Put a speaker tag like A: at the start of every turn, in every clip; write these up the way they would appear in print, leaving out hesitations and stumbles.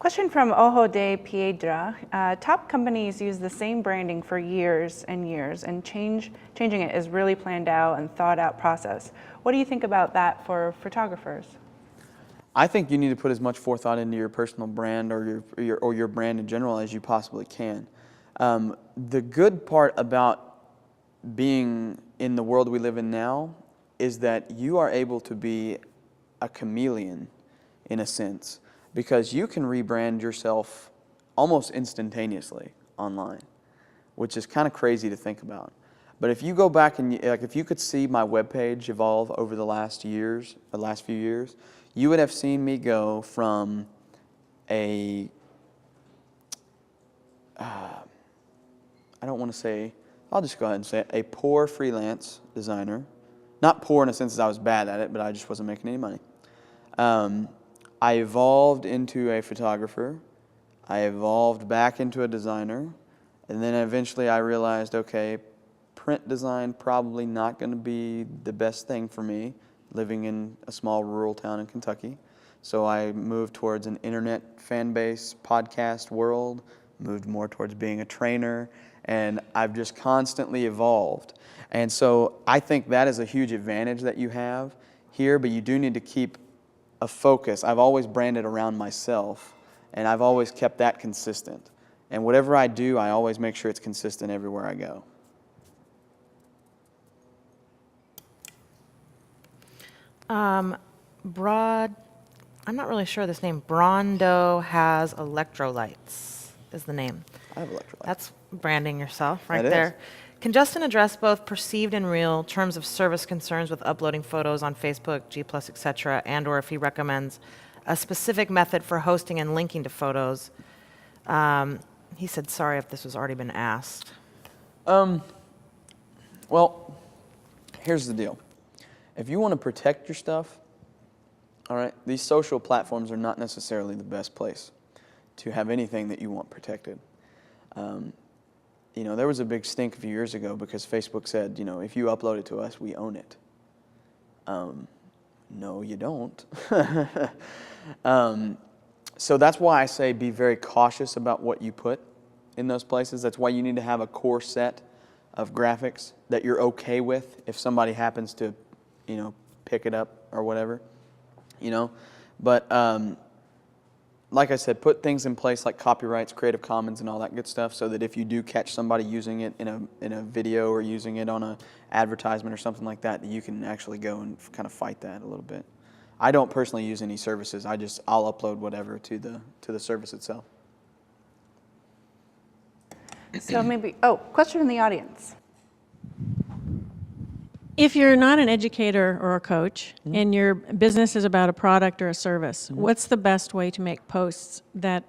A: Question from Ojo de Piedra. Top companies use the same branding for years and years, and changing it is really planned out and thought out process. What do you think about that for photographers?
B: I think you need to put as much forethought into your personal brand or your brand in general as you possibly can. The good part about being in the world we live in now is that you are able to be a chameleon in a sense, because you can rebrand yourself almost instantaneously online, which is kind of crazy to think about. But if you go back and if you could see my webpage evolve over the last few years, you would have seen me go from I don't want to say, I'll just go ahead and say it, a poor freelance designer. Not poor in a sense that I was bad at it, but I just wasn't making any money. I evolved into a photographer. I evolved back into a designer. And then eventually I realized, okay, print design probably not going to be the best thing for me, living in a small rural town in Kentucky. So I moved towards an internet fan base podcast world, moved more towards being a trainer, and I've just constantly evolved. And so I think that is a huge advantage that you have here, but you do need to keep a focus. I've always branded around myself, and I've always kept that consistent. And whatever I do, I always make sure it's consistent everywhere I go.
C: I'm not really sure this name. Brondo has electrolytes is the name.
B: I have electrolytes.
C: That's branding yourself right
B: That
C: there.
B: is.
C: Can Justin address both perceived and real terms of service concerns with uploading photos on Facebook, G+, etc., and or if he recommends a specific method for hosting and linking to photos? He said, sorry if this has already been asked.
B: Well, here's the deal. If you want to protect your stuff, all right, these social platforms are not necessarily the best place to have anything that you want protected. You know, there was a big stink a few years ago because Facebook said, you know, if you upload it to us, we own it. No, you don't. So that's why I say be very cautious about what you put in those places. That's why you need to have a core set of graphics that you're okay with if somebody happens to, you know, pick it up or whatever, you know. But like I said, put things in place like copyrights, Creative Commons, and all that good stuff, so that if you do catch somebody using it in a video or using it on an advertisement or something like that, you can actually go and kind of fight that a little bit. I don't personally use any services. I'll upload whatever to the service itself.
A: So maybe, question in the audience.
D: If you're not an educator or a coach, and your business is about a product or a service, what's the best way to make posts that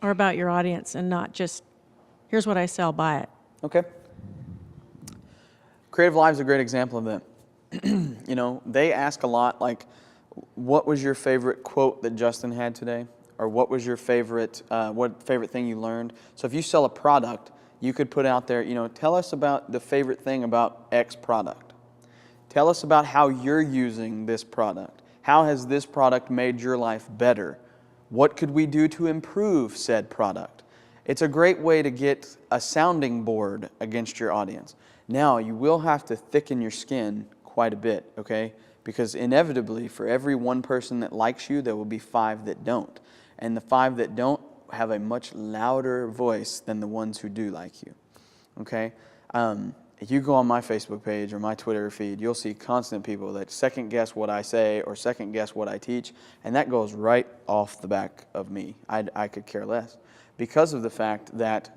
D: are about your audience and not just, here's what I sell, buy it?
B: Okay. Creative Live's a great example of that. You know, they ask a lot like, what was your favorite quote that Justin had today? Or what was your favorite thing you learned? So if you sell a product, you could put out there, you know, tell us about the favorite thing about X product. Tell us about how you're using this product. How has this product made your life better? What could we do to improve said product? It's a great way to get a sounding board against your audience. Now, you will have to thicken your skin quite a bit, okay? Because inevitably, for every one person that likes you, there will be 5 that don't. And the 5 that don't have a much louder voice than the ones who do like you, okay? If you go on my Facebook page or my Twitter feed, you'll see constant people that second guess what I say or second guess what I teach, and that goes right off the back of me. I could care less, because of the fact that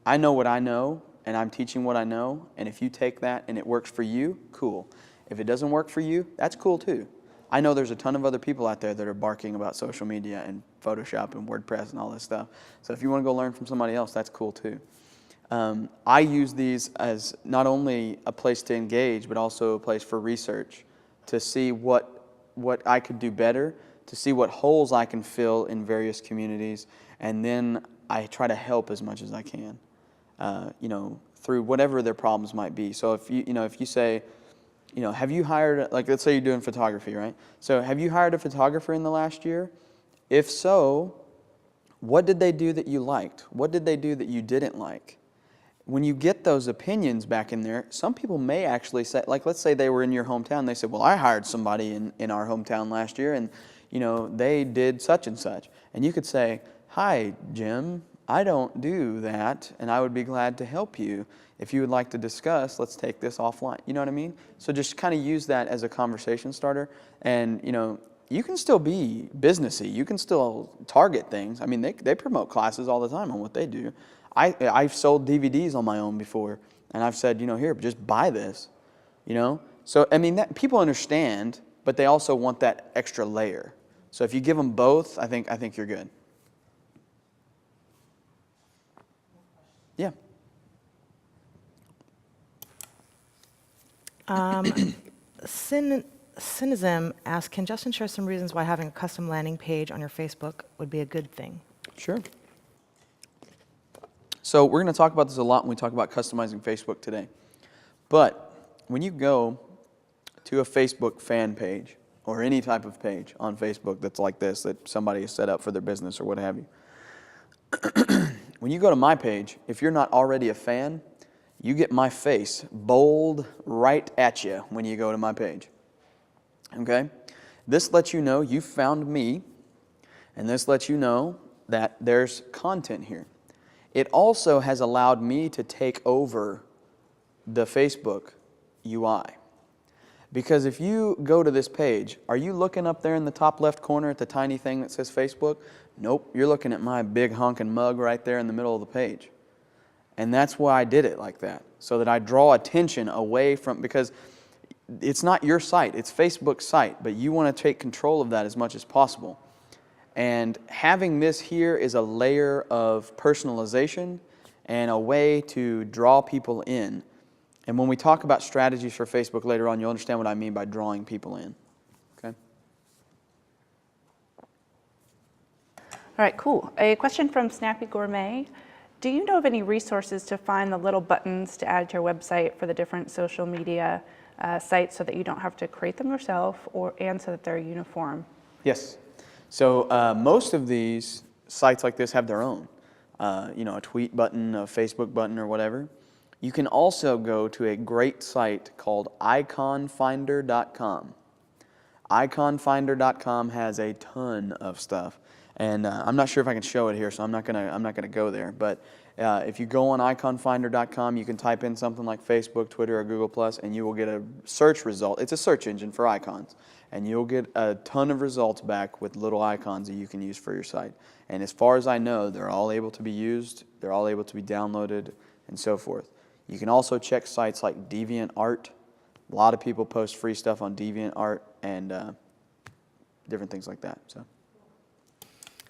B: I know what I know and I'm teaching what I know, and if you take that and it works for you, cool. If it doesn't work for you, that's cool too. I know there's a ton of other people out there that are barking about social media and Photoshop and WordPress and all this stuff. So if you want to go learn from somebody else, that's cool too. I use these as not only a place to engage, but also a place for research, to see what I could do better, to see what holes I can fill in various communities, and then I try to help as much as I can, you know, through whatever their problems might be. So if you say, you know, have you hired, like let's say you're doing photography, right? So have you hired a photographer in the last year? If so, What did they do that you liked? What did they do that you didn't like? When you get those opinions back in there, some people may actually say, like, let's say they were in your hometown. They said, well, I hired somebody in our hometown last year, and, you know, they did such and such. And you could say, hi, Jim, I don't do that, and I would be glad to help you. If you would like to discuss, let's take this offline. You know what I mean? So just kind of use that as a conversation starter. And, you know, you can still be businessy. You can still target things. I mean, they promote classes all the time on what they do. I've sold DVDs on my own before, and I've said, you know, here, just buy this, you know? So, I mean, that, people understand, but they also want that extra layer. So if you give them both, I think you're good. Yeah.
C: Cynism asks, can Justin share some reasons why having a custom landing page on your Facebook would be a good thing?
B: Sure. So we're going to talk about this a lot when we talk about customizing Facebook today. But when you go to a Facebook fan page or any type of page on Facebook that's like this, that somebody has set up for their business or what have you, when you go to my page, if you're not already a fan, you get my face bold right at you when you go to my page. Okay? This lets you know you found me, and this lets you know that there's content here. It also has allowed me to take over the Facebook UI. Because if you go to this page, are you looking up there in the top left corner at the tiny thing that says Facebook? Nope, you're looking at my big honking mug right there in the middle of the page. And that's why I did it like that, so that I draw attention away from, because it's not your site, it's Facebook's site, but you want to take control of that as much as possible. And having this here is a layer of personalization and a way to draw people in. And when we talk about strategies for Facebook later on, you'll understand what I mean by drawing people in. Okay?
A: All right, cool. A question from Snappy Gourmet. Do you know of any resources to find the little buttons to add to your website for the different social media sites so that you don't have to create them yourself and so that they're uniform?
B: Yes. So most of these sites like this have their own, you know, a tweet button, a Facebook button, or whatever. You can also go to a great site called iconfinder.com. Iconfinder.com has a ton of stuff, and I'm not sure if I can show it here, so I'm not gonna go there. But if you go on iconfinder.com, you can type in something like Facebook, Twitter, or Google+, and you will get a search result. It's a search engine for icons, and you'll get a ton of results back with little icons that you can use for your site. And as far as I know, they're all able to be used, they're all able to be downloaded, and so forth. You can also check sites like DeviantArt. A lot of people post free stuff on DeviantArt and different things like that. So,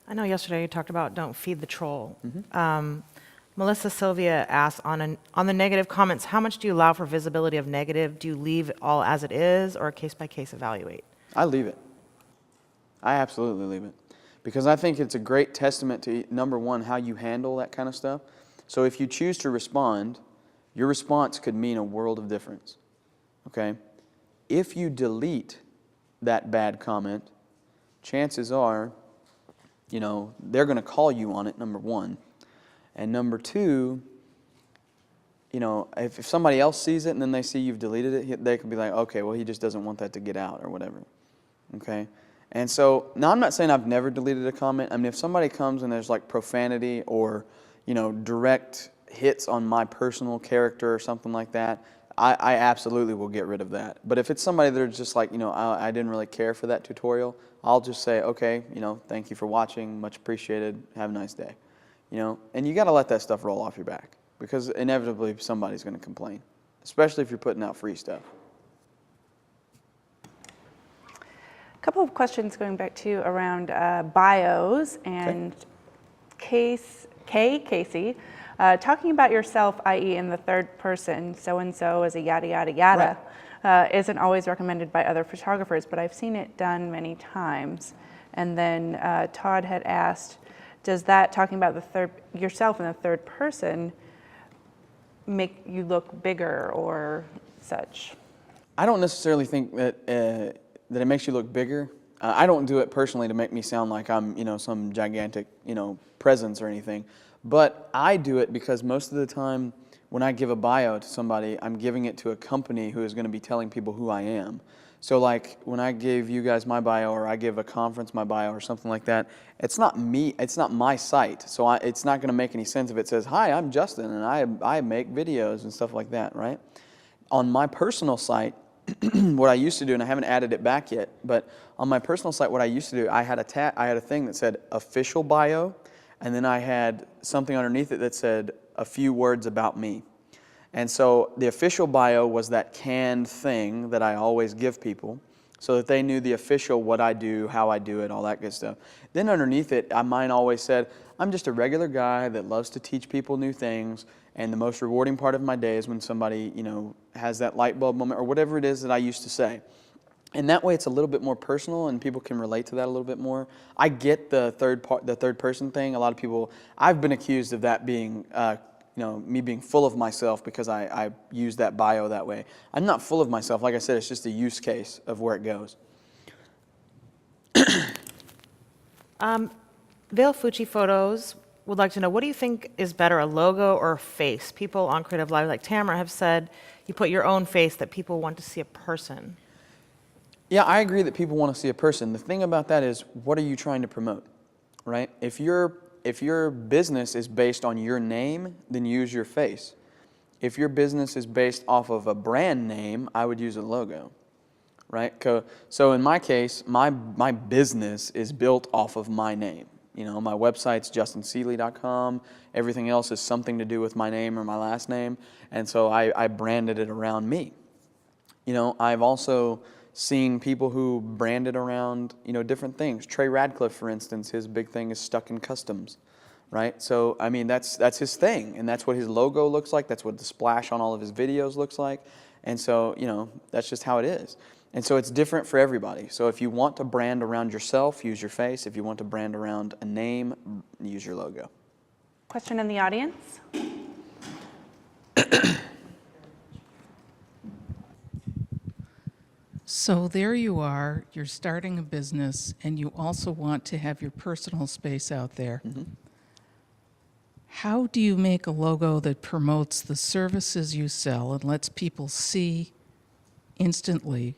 C: I know yesterday you talked about don't feed the troll. Melissa Sylvia asked, on the negative comments, how much do you allow for visibility of negative? Do you leave it all as it is, or case-by-case evaluate?
B: I leave it. I absolutely leave it. Because I think it's a great testament to, number one, how you handle that kind of stuff. So if you choose to respond, your response could mean a world of difference. Okay? If you delete that bad comment, chances are, you know, they're going to call you on it, number one. And number two, you know, if somebody else sees it and then they see you've deleted it, they could be like, okay, well, he just doesn't want that to get out or whatever. Okay? And so, now I'm not saying I've never deleted a comment. I mean, if somebody comes and there's like profanity or, you know, direct hits on my personal character or something like that, I absolutely will get rid of that. But if it's somebody that's just like, you know, I didn't really care for that tutorial, I'll just say, okay, you know, thank you for watching, much appreciated, have a nice day. You know, and you got to let that stuff roll off your back, because inevitably somebody's going to complain, especially if you're putting out free stuff.
A: A couple of questions going back to around bios and Casey, talking about yourself, i.e. in the third person, so-and-so is a yada, yada, yada, isn't always recommended by other photographers, but I've seen it done many times. And then Todd had asked, does that, talking about yourself in the third person, make you look bigger or such?
B: I don't necessarily think that that it makes you look bigger. I don't do it personally to make me sound like I'm, you know, some gigantic, you know, presence or anything. But I do it because most of the time when I give a bio to somebody, I'm giving it to a company who is going to be telling people who I am. So like when I gave you guys my bio, or I give a conference my bio or something like that, it's not me, it's not my site. So it's not going to make any sense if it says, hi, I'm Justin and I make videos and stuff like that, right? On my personal site, what I used to do, and I haven't added it back yet, but on my personal site, what I used to do, I had a thing that said official bio, and then I had something underneath it that said a few words about me. And so the official bio was that canned thing that I always give people so that they knew the official, what I do, how I do it, all that good stuff. Then underneath it, mine always said, I'm just a regular guy that loves to teach people new things, and the most rewarding part of my day is when somebody, has that light bulb moment or whatever it is that I used to say. And that way it's a little bit more personal and people can relate to that a little bit more. I get the third person thing. A lot of people, I've been accused of that being, me being full of myself because I use that bio that way. I'm not full of myself. Like I said, it's just a use case of where it goes.
C: Vale Fucci Photos would like to know, what do you think is better, a logo or a face? People on Creative Live like Tamara have said you put your own face, that people want to see a person.
B: Yeah, I agree that people want to see a person. The thing about that is, what are you trying to promote, right? If your business is based on your name, then use your face. If your business is based off of a brand name, I would use a logo, right? So in my case, my business is built off of my name. My website's justinseeley.com. Everything else is something to do with my name or my last name, and so I branded it around me. I've also seen people who branded around, different things. Trey Radcliffe, for instance, his big thing is stuck in customs, right? So, I mean, that's his thing, and that's what his logo looks like. That's what the splash on all of his videos looks like. And so, that's just how it is. And so it's different for everybody. So if you want to brand around yourself, use your face. If you want to brand around a name, use your logo.
A: Question in the audience?
E: So there you are, you're starting a business, and you also want to have your personal space out there.
B: Mm-hmm.
E: How do you make a logo that promotes the services you sell and lets people see instantly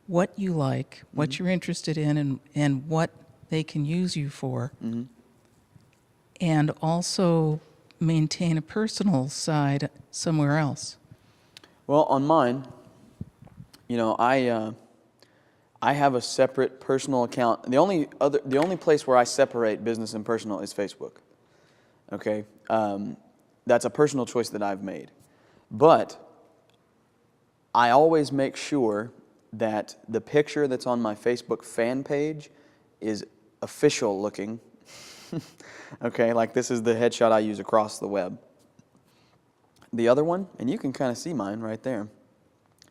E: what you like, what you're interested in, and what they can use you for, and also maintain a personal side somewhere else?
B: Well, on mine, I have a separate personal account. The only place where I separate business and personal is Facebook. Okay, that's a personal choice that I've made, but I always make sure that the picture that's on my Facebook fan page is official looking. Okay, like this is the headshot I use across the web. The other one, and you can kind of see mine right there.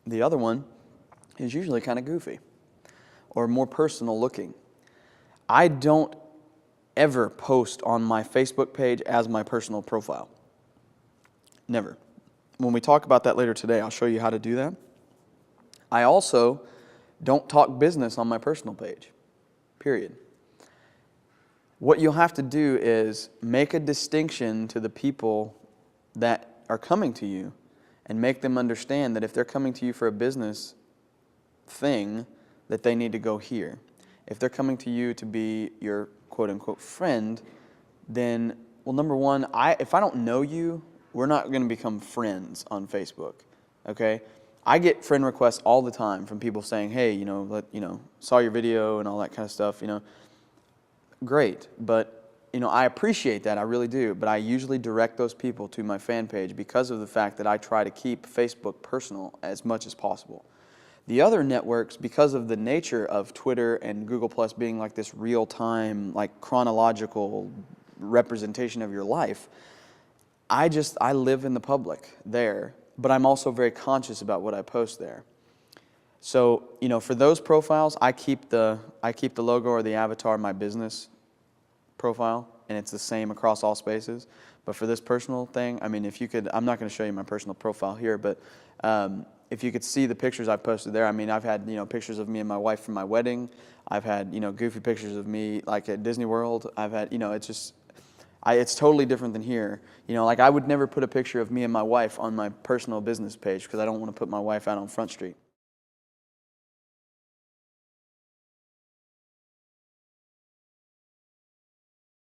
B: The other one is usually kind of goofy or more personal looking. I don't ever post on my Facebook page as my personal profile. Never. When we talk about that later today, I'll show you how to do that. I also don't talk business on my personal page, period. What you'll have to do is make a distinction to the people that are coming to you and make them understand that if they're coming to you for a business thing, that they need to go here. If they're coming to you to be your quote-unquote friend, then, well, number one, if I don't know you, we're not going to become friends on Facebook, okay? I get friend requests all the time from people saying, hey, saw your video and all that kind of stuff, Great, but, I appreciate that, I really do, but I usually direct those people to my fan page because of the fact that I try to keep Facebook personal as much as possible. The other networks, because of the nature of Twitter and Google Plus being like this real-time, like chronological representation of your life, I live in the public there, but I'm also very conscious about what I post there. So, for those profiles, I keep the logo or the avatar my business profile, and it's the same across all spaces. But for this personal thing, I mean, if you could, I'm not going to show you my personal profile here, but if you could see the pictures I've posted there, I mean, I've had, pictures of me and my wife from my wedding. I've had, goofy pictures of me like at Disney World. I've had, it's just, It's totally different than here. You know, like I would never put a picture of me and my wife on my personal business page because I don't want to put my wife out on Front Street.